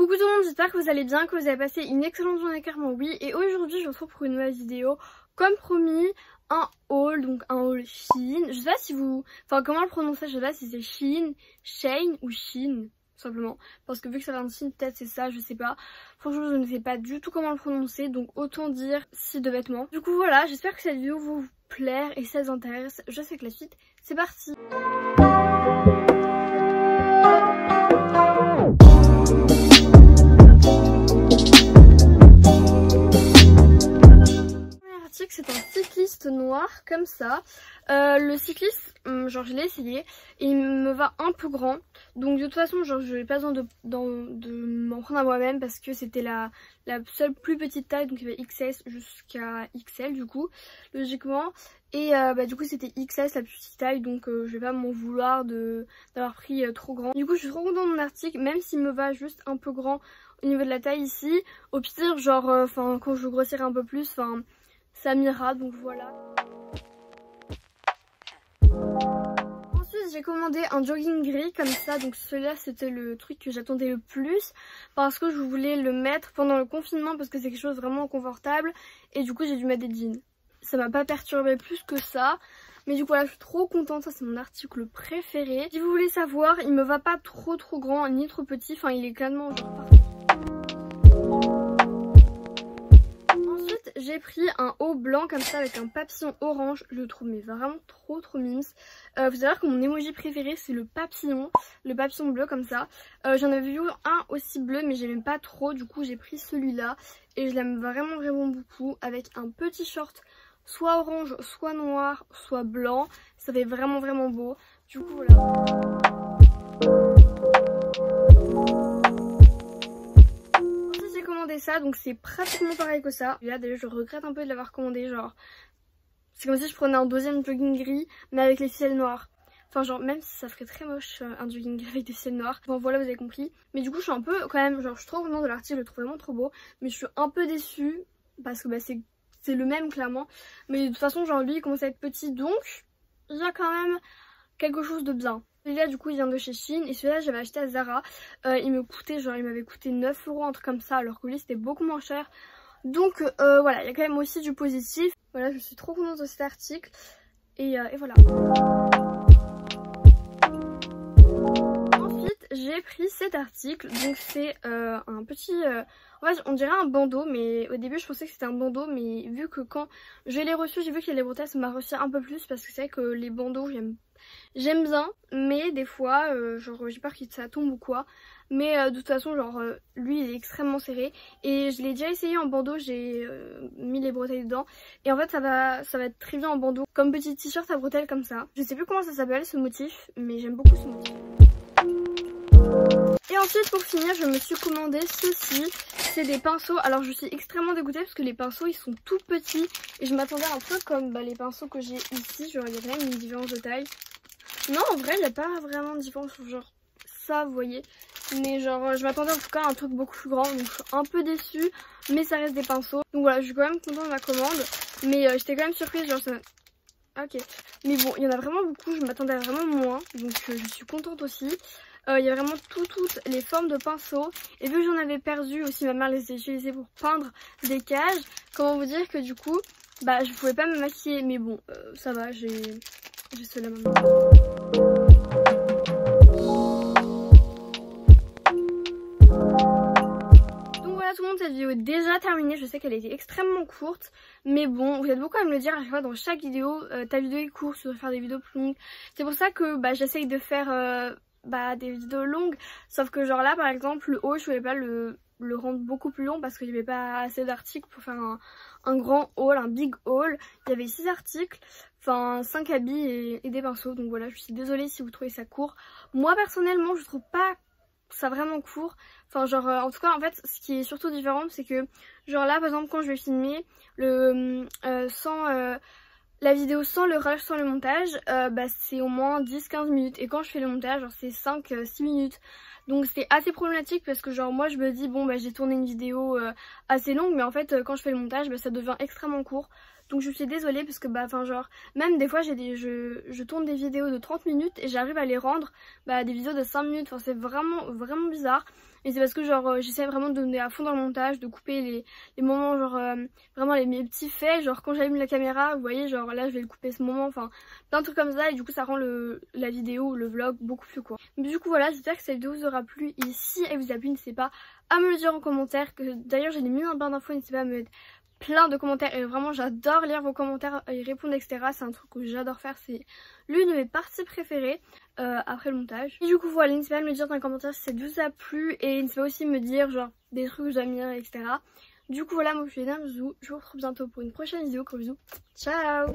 Coucou tout le monde, j'espère que vous allez bien, que vous avez passé une excellente journée, clairement oui. Et aujourd'hui je vous retrouve pour une nouvelle vidéo, comme promis, un haul, donc un haul Shein. Je sais pas si vous... Enfin comment le prononcer, je sais pas si c'est Shein, Shein ou Shein, tout simplement. Parce que vu que ça vient de Shein, peut-être c'est ça, je sais pas. Franchement je ne sais pas du tout comment le prononcer, donc autant dire site de vêtements. Du coup voilà, j'espère que cette vidéo vous plaire et si ça vous intéresse, je sais que la suite, c'est parti. C'est un cycliste noir comme ça. Le cycliste, genre je l'ai essayé et il me va un peu grand. Donc de toute façon genre je n'ai pas besoin de m'en prendre à moi-même parce que c'était la seule plus petite taille. Donc il y avait XS jusqu'à XL du coup logiquement. Et du coup c'était XS la plus petite taille, donc je vais pas m'en vouloir d'avoir pris trop grand. Du coup je suis trop contente de mon article, même s'il me va juste un peu grand au niveau de la taille ici. Au pire genre quand je grossirai un peu plus, ça m'ira, donc voilà. Ensuite j'ai commandé un jogging gris comme ça, donc celui-là c'était le truc que j'attendais le plus parce que je voulais le mettre pendant le confinement parce que c'est quelque chose de vraiment confortable et du coup j'ai dû mettre des jeans. Ça m'a pas perturbé plus que ça, mais du coup voilà je suis trop contente, ça c'est mon article préféré. Si vous voulez savoir, il me va pas trop grand ni trop petit, enfin il est clairement genre parfait. J'ai pris un haut blanc comme ça avec un papillon orange, je le trouve mais vraiment trop mignon. Vous savez que mon emoji préféré c'est le papillon bleu comme ça. J'en avais vu un aussi bleu mais j'aimais pas trop, du coup j'ai pris celui-là et je l'aime vraiment beaucoup avec un petit short soit orange, soit noir, soit blanc. Ça fait vraiment beau, du coup voilà. Ça donc c'est pratiquement pareil que ça. Et là déjà je regrette un peu de l'avoir commandé, genre c'est comme si je prenais un deuxième jogging gris mais avec les ficelles noires. Enfin genre même si ça ferait très moche un jogging gris avec des ficelles noires. Bon voilà, vous avez compris. Mais du coup je suis un peu quand même, genre je suis trop contente de l'article, je le trouve vraiment trop beau. Mais je suis un peu déçue parce que c'est le même clairement. Mais de toute façon genre lui il commence à être petit, donc il y a quand même quelque chose de bien. Celui-là du coup il vient de chez Shein et celui-là j'avais acheté à Zara. Il m'avait coûté 9 €, un truc comme ça, alors que lui c'était beaucoup moins cher. Donc voilà, il y a quand même aussi du positif. Voilà, je suis trop contente de cet article et voilà. Ensuite j'ai pris cet article, donc c'est un petit... en fait on dirait un bandeau, mais au début je pensais que c'était un bandeau, mais vu que quand je l'ai reçu, j'ai vu qu'il y a les bretelles, ça m'a reçu un peu plus parce que c'est vrai que les bandeaux j'aime bien, mais des fois genre j'ai peur que ça tombe ou quoi. Mais de toute façon genre lui il est extrêmement serré et je l'ai déjà essayé en bandeau, j'ai mis les bretelles dedans et en fait ça va être très bien en bandeau, comme petit t-shirt à bretelles comme ça. Je sais plus comment ça s'appelle ce motif, mais j'aime beaucoup ce motif. Et ensuite pour finir je me suis commandé ceci, c'est des pinceaux. Alors je suis extrêmement dégoûtée parce que les pinceaux ils sont tout petits et je m'attendais un peu comme les pinceaux que j'ai ici, genre il y a quand même une différence de taille. Non en vrai il n'y a pas vraiment de différence, genre ça vous voyez, mais genre je m'attendais en tout cas à un truc beaucoup plus grand, donc je suis un peu déçue, mais ça reste des pinceaux. Donc voilà, je suis quand même contente de ma commande, mais j'étais quand même surprise, genre ça... Ok, mais bon il y en a vraiment beaucoup, je m'attendais à vraiment moins, donc je suis contente aussi. Il y a vraiment toutes les formes de pinceaux. Et vu que j'en avais perdu aussi, ma mère les a utilisés pour peindre des cages. Comment vous dire que du coup, je pouvais pas me maquiller. Mais bon, ça va, j'ai cela maintenant. Donc voilà tout le monde, cette vidéo est déjà terminée. Je sais qu'elle a été extrêmement courte. Mais bon, vous êtes beaucoup à me le dire à chaque fois dans chaque vidéo. Ta vidéo est courte, tu dois faire des vidéos plus longues. C'est pour ça que j'essaye de faire... des vidéos longues, sauf que genre là par exemple le haul je voulais pas le rendre beaucoup plus long parce qu'il n'y avait pas assez d'articles pour faire un grand haul, un big haul. Il y avait 6 articles, enfin 5 habits et des pinceaux, donc voilà, je suis désolée si vous trouvez ça court. Moi personnellement je trouve pas ça vraiment court, enfin genre en tout cas en fait ce qui est surtout différent c'est que genre là par exemple quand je vais filmer la vidéo sans le rush, sans le montage, c'est au moins 10-15 minutes. Et quand je fais le montage, genre c'est 5-6 minutes. Donc c'est assez problématique parce que genre moi je me dis bon j'ai tourné une vidéo assez longue, mais en fait quand je fais le montage ça devient extrêmement court. Donc je suis désolée parce que genre même des fois je tourne des vidéos de 30 minutes et j'arrive à les rendre des vidéos de 5 minutes. Enfin c'est vraiment bizarre. mais c'est parce que genre j'essaie vraiment de donner à fond dans le montage, de couper les moments genre vraiment mes petits faits, genre quand j'allume la caméra, vous voyez genre là je vais le couper ce moment, enfin plein de trucs comme ça et du coup ça rend la vidéo ou le vlog beaucoup plus court. Mais du coup voilà, j'espère que cette vidéo vous aura plu et si elle vous a plu n'hésitez pas à me le dire en commentaire, que d'ailleurs j'ai mis un barre d'infos, n'hésitez pas à me mettre plein de commentaires et vraiment j'adore lire vos commentaires et répondre etc, c'est un truc que j'adore faire, c'est l'une de mes parties préférées après le montage. Et du coup voilà, n'hésitez pas à me dire dans les commentaires si ça vous a plu et n'hésitez pas aussi à me dire genre des trucs que j'aime bien etc. Du coup voilà, moi je vous fais un bisou, je vous retrouve bientôt pour une prochaine vidéo, gros bisous, ciao.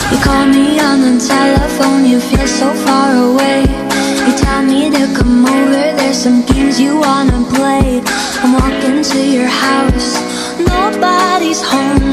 You call me on the telephone, you feel so far away. You tell me to come over, there's some games you wanna play. I'm walking to your house, nobody's home.